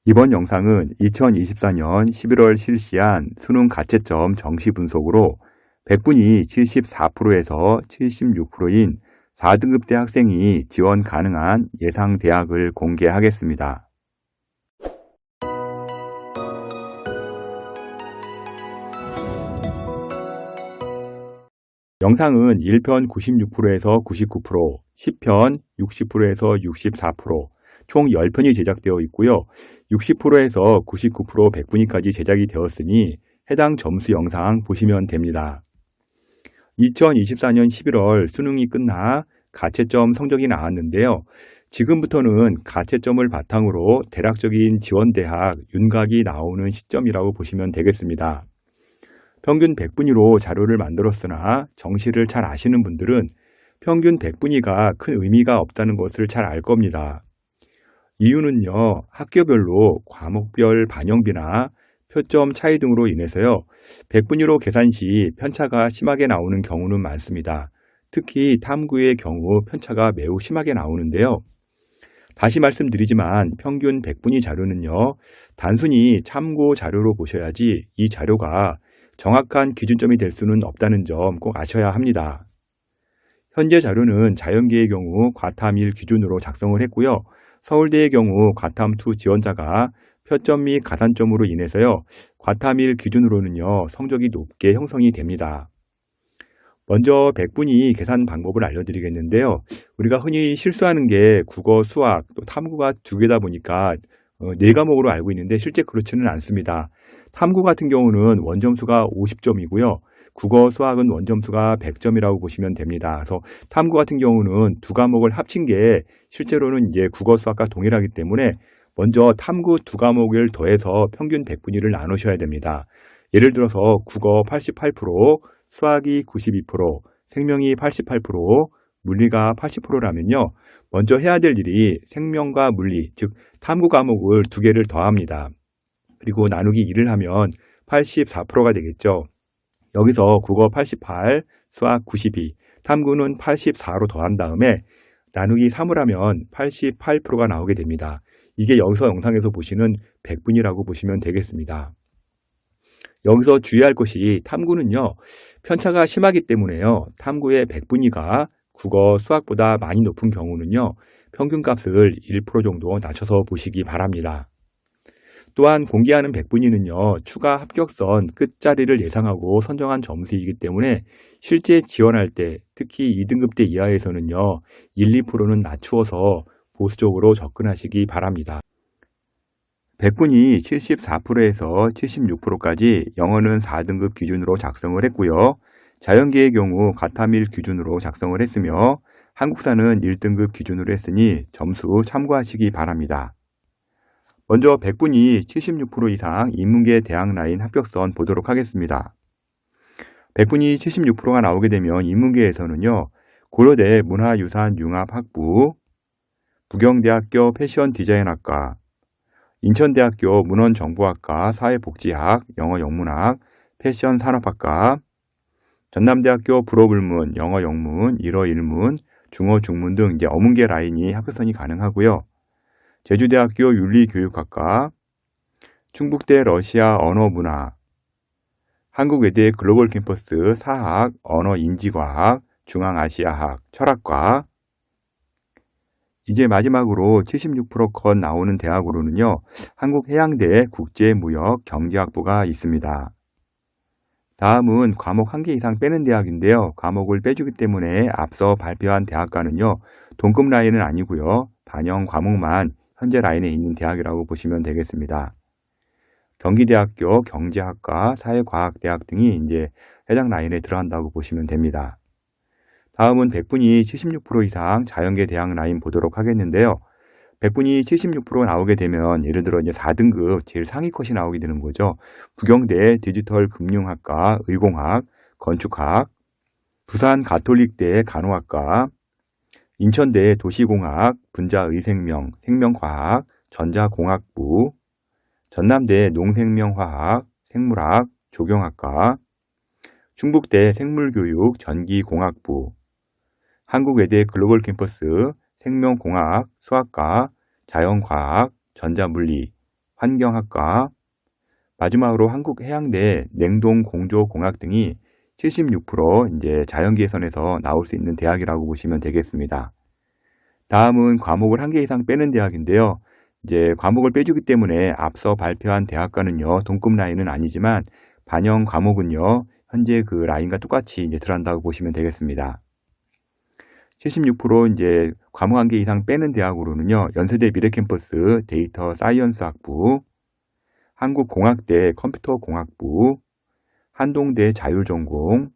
이번 영상은 2024년 11월 실시한 수능 가채점 정시 분석으로 100분위 74%에서 76%인 4등급대 학생이 지원 가능한 예상 대학을 공개하겠습니다. 영상은 1편 96%에서 99%, 10편 60%에서 64%, 총 10편이 제작되어 있고요. 60%에서 99% 100분위까지 제작이 되었으니 해당 점수 영상 보시면 됩니다. 2024년 11월 수능이 끝나 가채점 성적이 나왔는데요. 지금부터는 가채점을 바탕으로 대략적인 지원대학 윤곽이 나오는 시점이라고 보시면 되겠습니다. 평균 100분위로 자료를 만들었으나 정시를 잘 아시는 분들은 평균 100분위가 큰 의미가 없다는 것을 잘 알 겁니다. 이유는요, 학교별로 과목별 반영비나 표점 차이 등으로 인해서요, 100분위로 계산 시 편차가 심하게 나오는 경우는 많습니다. 특히 탐구의 경우 편차가 매우 심하게 나오는데요. 다시 말씀드리지만 평균 100분위 자료는요, 단순히 참고 자료로 보셔야지 이 자료가 정확한 기준점이 될 수는 없다는 점 꼭 아셔야 합니다. 현재 자료는 자연계의 경우 과탐 1 기준으로 작성을 했고요. 서울대의 경우 과탐 2 지원자가 표점 및 가산점으로 인해서요. 과탐 1 기준으로는요. 성적이 높게 형성이 됩니다. 먼저 100분위 계산 방법을 알려드리겠는데요. 우리가 흔히 실수하는 게 국어, 수학, 또 탐구가 두 개다 보니까 4과목으로 알고 있는데 실제 그렇지는 않습니다. 탐구 같은 경우는 원점수가 50점이고요. 국어, 수학은 원점수가 100점이라고 보시면 됩니다. 그래서 탐구 같은 경우는 두 과목을 합친 게 실제로는 이제 국어, 수학과 동일하기 때문에 먼저 탐구 두 과목을 더해서 평균 100분위를 나누셔야 됩니다. 예를 들어서 국어 88%, 수학이 92%, 생명이 88%, 물리가 80%라면요. 먼저 해야 될 일이 생명과 물리, 즉 탐구 과목을 두 개를 더합니다. 그리고 나누기 2를 하면 84%가 되겠죠. 여기서 국어 88, 수학 92, 탐구는 84로 더한 다음에 나누기 3을 하면 88%가 나오게 됩니다. 이게 여기서 영상에서 보시는 100분위라고 보시면 되겠습니다. 여기서 주의할 것이 탐구는요. 편차가 심하기 때문에요. 탐구의 100분위가 국어, 수학보다 많이 높은 경우는요. 평균값을 1% 정도 낮춰서 보시기 바랍니다. 또한 공개하는 100분위는요. 추가 합격선 끝자리를 예상하고 선정한 점수이기 때문에 실제 지원할 때 특히 2등급대 이하에서는요. 1, 2%는 낮추어서 보수적으로 접근하시기 바랍니다. 100분위 74%에서 76%까지 영어는 4등급 기준으로 작성을 했고요. 자연계의 경우 과탐 1 기준으로 작성을 했으며 한국사는 1등급 기준으로 했으니 점수 참고하시기 바랍니다. 먼저 100분위 76% 이상 인문계 대학 라인 합격선 보도록 하겠습니다. 100분위 76%가 나오게 되면 인문계에서는요. 고려대 문화유산융합학부, 부경대학교 패션디자인학과, 인천대학교 문헌정보학과 사회복지학, 영어영문학, 패션산업학과, 전남대학교 불어불문, 영어영문, 일어일문, 중어중문 등 이제 어문계 라인이 합격선이 가능하고요. 제주대학교 윤리교육학과, 충북대 러시아 언어문화, 한국외대 글로벌 캠퍼스 사학, 언어인지과학, 중앙아시아학, 철학과, 이제 마지막으로 76% 나오는 대학으로는요. 한국해양대 국제무역 경제학부가 있습니다. 다음은 과목 1개 이상 빼는 대학인데요. 과목을 빼주기 때문에 앞서 발표한 대학과는요. 동급 라인은 아니고요. 반영 과목만 현재 라인에 있는 대학이라고 보시면 되겠습니다. 경기대학교 경제학과, 사회과학대학 등이 이제 해당 라인에 들어간다고 보시면 됩니다. 다음은 100분위 76% 이상 자연계 대학 라인 보도록 하겠는데요. 100분위 76% 나오게 되면 예를 들어 이제 4등급 제일 상위 컷이 나오게 되는 거죠. 부경대 디지털 금융학과, 의공학, 건축학, 부산 가톨릭대 간호학과, 인천대 도시공학, 분자의생명, 생명과학, 전자공학부, 전남대 농생명화학, 생물학, 조경학과, 충북대 생물교육 전기공학부, 한국외대 글로벌 캠퍼스 생명공학, 수학과, 자연과학, 전자물리, 환경학과, 마지막으로 한국해양대 냉동공조공학 등이 76% 이제 자연계선에서 나올 수 있는 대학이라고 보시면 되겠습니다. 다음은 과목을 한 개 이상 빼는 대학인데요. 이제 과목을 빼주기 때문에 앞서 발표한 대학과는요, 동급 라인은 아니지만 반영 과목은요, 현재 그 라인과 똑같이 이제 들어간다고 보시면 되겠습니다. 76% 이제 과목 한 개 이상 빼는 대학으로는요, 연세대 미래캠퍼스 데이터 사이언스 학부, 한국공학대 컴퓨터공학부, 한동대 자율전공,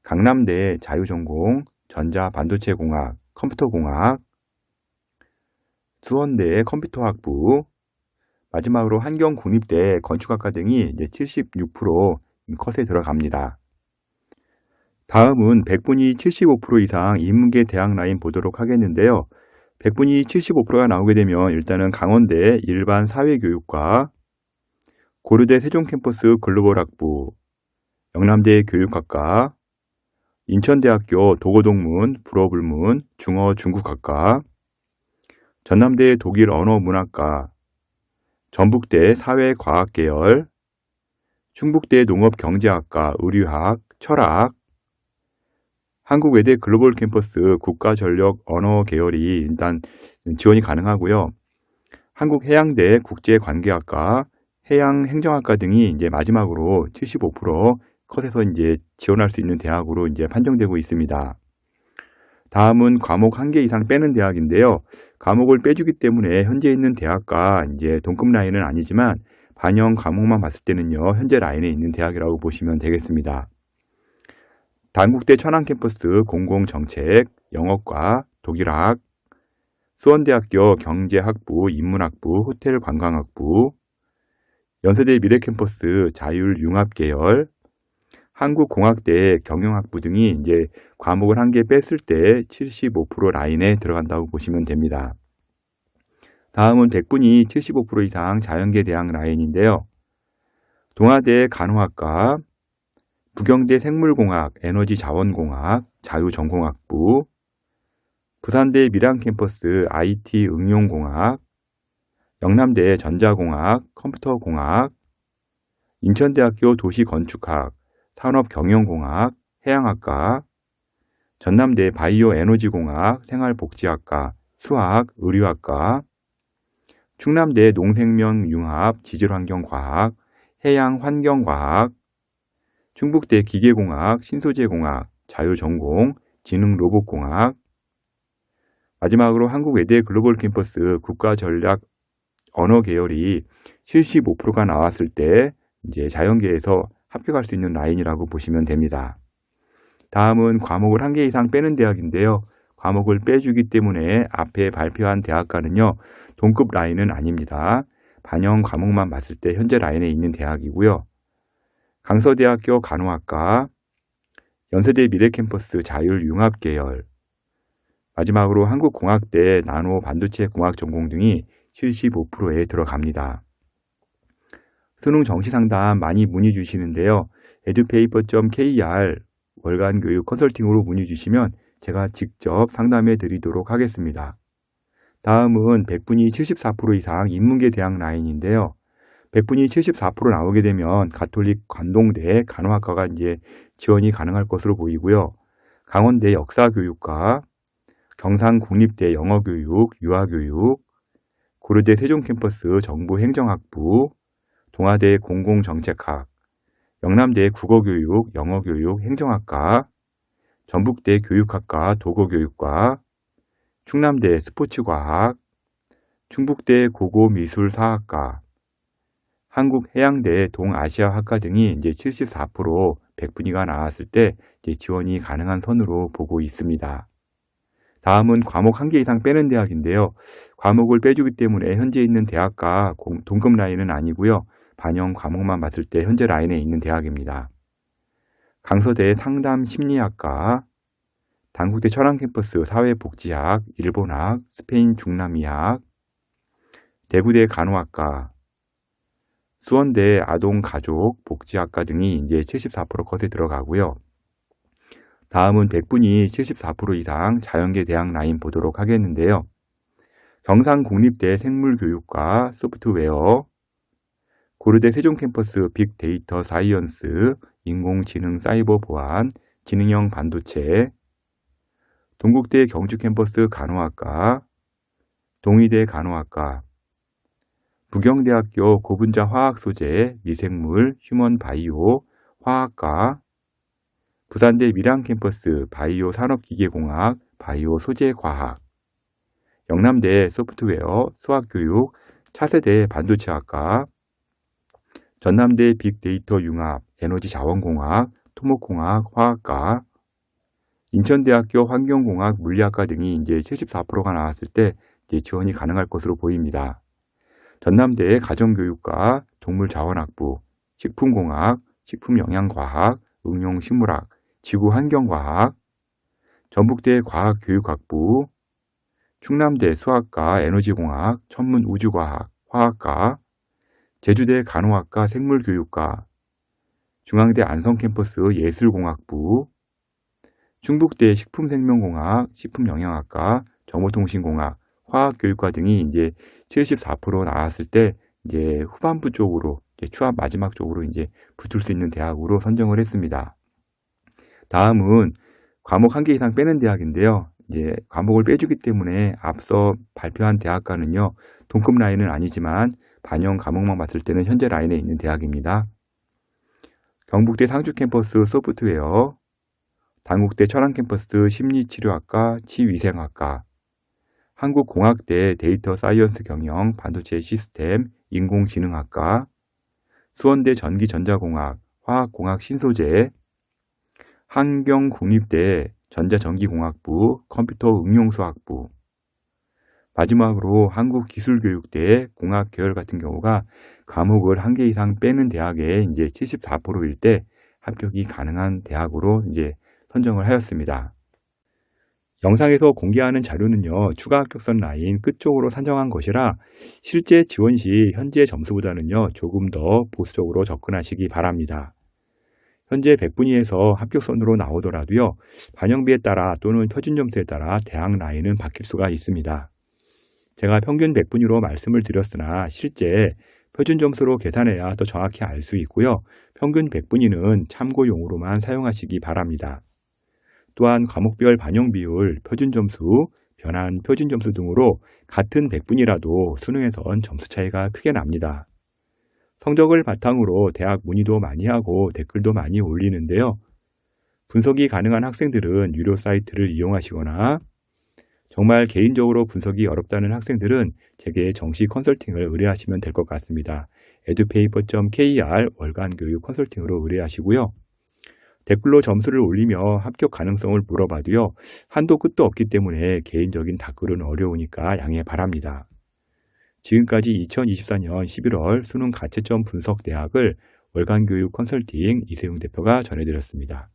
강남대 자율전공, 전자반도체공학, 컴퓨터공학, 수원대 컴퓨터학부, 마지막으로 한경국립대 건축학과 등이 이제 76% 컷에 들어갑니다. 다음은 100분위 75% 이상 인문계 대학 라인 보도록 하겠는데요. 100분위 75%가 나오게 되면 일단은 강원대 일반 사회교육과, 고려대 세종캠퍼스 글로벌학부, 영남대 교육학과, 인천대학교 도고동문 불어불문 중어 중국학과, 전남대 독일 언어문학과, 전북대 사회과학계열, 충북대 농업경제학과 의류학, 철학, 한국외대 글로벌 캠퍼스 국가전력 언어 계열이 일단 지원이 가능하고요. 한국해양대 국제관계학과, 해양행정학과 등이 이제 마지막으로 75% 컷에서 이제 지원할 수 있는 대학으로 이제 판정되고 있습니다. 다음은 과목 한 개 이상 빼는 대학인데요. 과목을 빼주기 때문에 현재 있는 대학과 이제 동급 라인은 아니지만 반영 과목만 봤을 때는요, 현재 라인에 있는 대학이라고 보시면 되겠습니다. 단국대 천안캠퍼스 공공정책, 영어과, 독일학, 수원대학교 경제학부, 인문학부, 호텔관광학부, 연세대 미래캠퍼스 자율융합계열, 한국공학대 경영학부 등이 이제 과목을 한 개 뺐을 때 75% 라인에 들어간다고 보시면 됩니다. 다음은 100분위 75% 이상 자연계 대학 라인인데요. 동아대 간호학과, 부경대 생물공학, 에너지자원공학, 자유전공학부, 부산대 밀양캠퍼스 IT 응용공학, 영남대 전자공학, 컴퓨터공학, 인천대학교 도시건축학, 산업경영공학, 해양학과, 전남대 바이오에너지공학, 생활복지학과, 수학, 의류학과, 충남대 농생명융합, 지질환경과학, 해양환경과학, 충북대 기계공학, 신소재공학, 자율전공, 지능로봇공학, 마지막으로 한국외대 글로벌 캠퍼스 국가전략 언어 계열이 75%가 나왔을 때 이제 자연계에서 합격할 수 있는 라인이라고 보시면 됩니다. 다음은 과목을 한 개 이상 빼는 대학인데요. 과목을 빼주기 때문에 앞에 발표한 대학과는요, 동급 라인은 아닙니다. 반영 과목만 봤을 때 현재 라인에 있는 대학이고요. 강서대학교 간호학과, 연세대 미래캠퍼스 자율융합계열, 마지막으로 한국공학대 나노 반도체 공학 전공 등이 75%에 들어갑니다. 수능 정시 상담 많이 문의 주시는데요. edupaper.kr 월간 교육 컨설팅으로 문의 주시면 제가 직접 상담해 드리도록 하겠습니다. 다음은 100분위 74% 이상 인문계 대학 라인인데요. 100분위 74% 나오게 되면 가톨릭 관동대 간호학과가 이제 지원이 가능할 것으로 보이고요. 강원대 역사교육과, 경상국립대 영어교육, 유아교육, 고려대 세종캠퍼스 정부행정학부, 동아대 공공정책학, 영남대 국어교육, 영어교육, 행정학과, 전북대 교육학과, 도고교육과, 충남대 스포츠과학, 충북대 고고미술사학과, 한국해양대 동아시아학과 등이 이제 74% 100분위가 나왔을 때 이제 지원이 가능한 선으로 보고 있습니다. 다음은 과목 한 개 이상 빼는 대학인데요. 과목을 빼주기 때문에 현재 있는 대학과 동급 라인은 아니고요. 반영 과목만 봤을 때 현재 라인에 있는 대학입니다. 강서대 상담심리학과, 단국대 천안캠퍼스 사회복지학, 일본학, 스페인 중남이학, 대구대 간호학과, 수원대 아동가족복지학과 등이 이제 74% 컷에 들어가고요. 다음은 100분위 74% 이상 자연계 대학 라인 보도록 하겠는데요. 경상국립대 생물교육과 소프트웨어, 고려대 세종캠퍼스 빅데이터 사이언스, 인공지능 사이버 보안, 지능형 반도체, 동국대 경주캠퍼스 간호학과, 동의대 간호학과, 부경대학교 고분자 화학소재, 미생물, 휴먼 바이오, 화학과, 부산대 밀양캠퍼스 바이오 산업기계공학, 바이오 소재과학, 영남대 소프트웨어, 수학교육, 차세대 반도체학과, 전남대 빅데이터 융합, 에너지 자원공학, 토목공학, 화학과, 인천대학교 환경공학, 물리학과 등이 이제 74%가 나왔을 때 이제 지원이 가능할 것으로 보입니다. 전남대 가정교육과, 동물자원학부, 식품공학, 식품영양과학, 응용식물학, 지구환경과학, 전북대 과학교육학부, 충남대 수학과, 에너지공학, 천문우주과학, 화학과, 제주대 간호학과, 생물교육과, 중앙대 안성캠퍼스 예술공학부, 충북대 식품생명공학, 식품영양학과, 정보통신공학, 화학교육과 등이 이제 74% 나왔을 때 이제 후반부 쪽으로 추합 마지막 쪽으로 이제 붙을 수 있는 대학으로 선정을 했습니다. 다음은 과목 1개 이상 빼는 대학인데요. 이제 과목을 빼주기 때문에 앞서 발표한 대학과는요, 동급 라인은 아니지만 반영 과목만 봤을 때는 현재 라인에 있는 대학입니다. 경북대 상주 캠퍼스 소프트웨어, 단국대 천안 캠퍼스 심리치료학과, 치위생학과, 한국공학대 데이터 사이언스 경영, 반도체 시스템, 인공지능학과, 수원대 전기전자공학, 화학공학 신소재, 한경국립대 전자전기공학부, 컴퓨터 응용수학부, 마지막으로 한국기술교육대 공학계열 같은 경우가 과목을 1개 이상 빼는 대학에 이제 74%일 때 합격이 가능한 대학으로 이제 선정을 하였습니다. 영상에서 공개하는 자료는요, 추가 합격선 라인 끝쪽으로 산정한 것이라 실제 지원 시 현재 점수보다는요, 조금 더 보수적으로 접근하시기 바랍니다. 현재 100분위에서 합격선으로 나오더라도요, 반영비에 따라 또는 표준 점수에 따라 대학 라인은 바뀔 수가 있습니다. 제가 평균 100분위로 말씀을 드렸으나 실제 표준 점수로 계산해야 더 정확히 알 수 있고요. 평균 100분위는 참고용으로만 사용하시기 바랍니다. 또한 과목별 반영 비율, 표준 점수, 변환 표준 점수 등으로 같은 100분위라도 수능에선 점수 차이가 크게 납니다. 성적을 바탕으로 대학 문의도 많이 하고 댓글도 많이 올리는데요. 분석이 가능한 학생들은 유료 사이트를 이용하시거나 정말 개인적으로 분석이 어렵다는 학생들은 제게 정식 컨설팅을 의뢰하시면 될 것 같습니다. edupaper.kr 월간 교육 컨설팅으로 의뢰하시고요. 댓글로 점수를 올리며 합격 가능성을 물어봐도요. 한도 끝도 없기 때문에 개인적인 답글은 어려우니까 양해 바랍니다. 지금까지 2024년 11월 수능 가채점 분석 대학을 월간 교육 컨설팅 이세용 대표가 전해드렸습니다.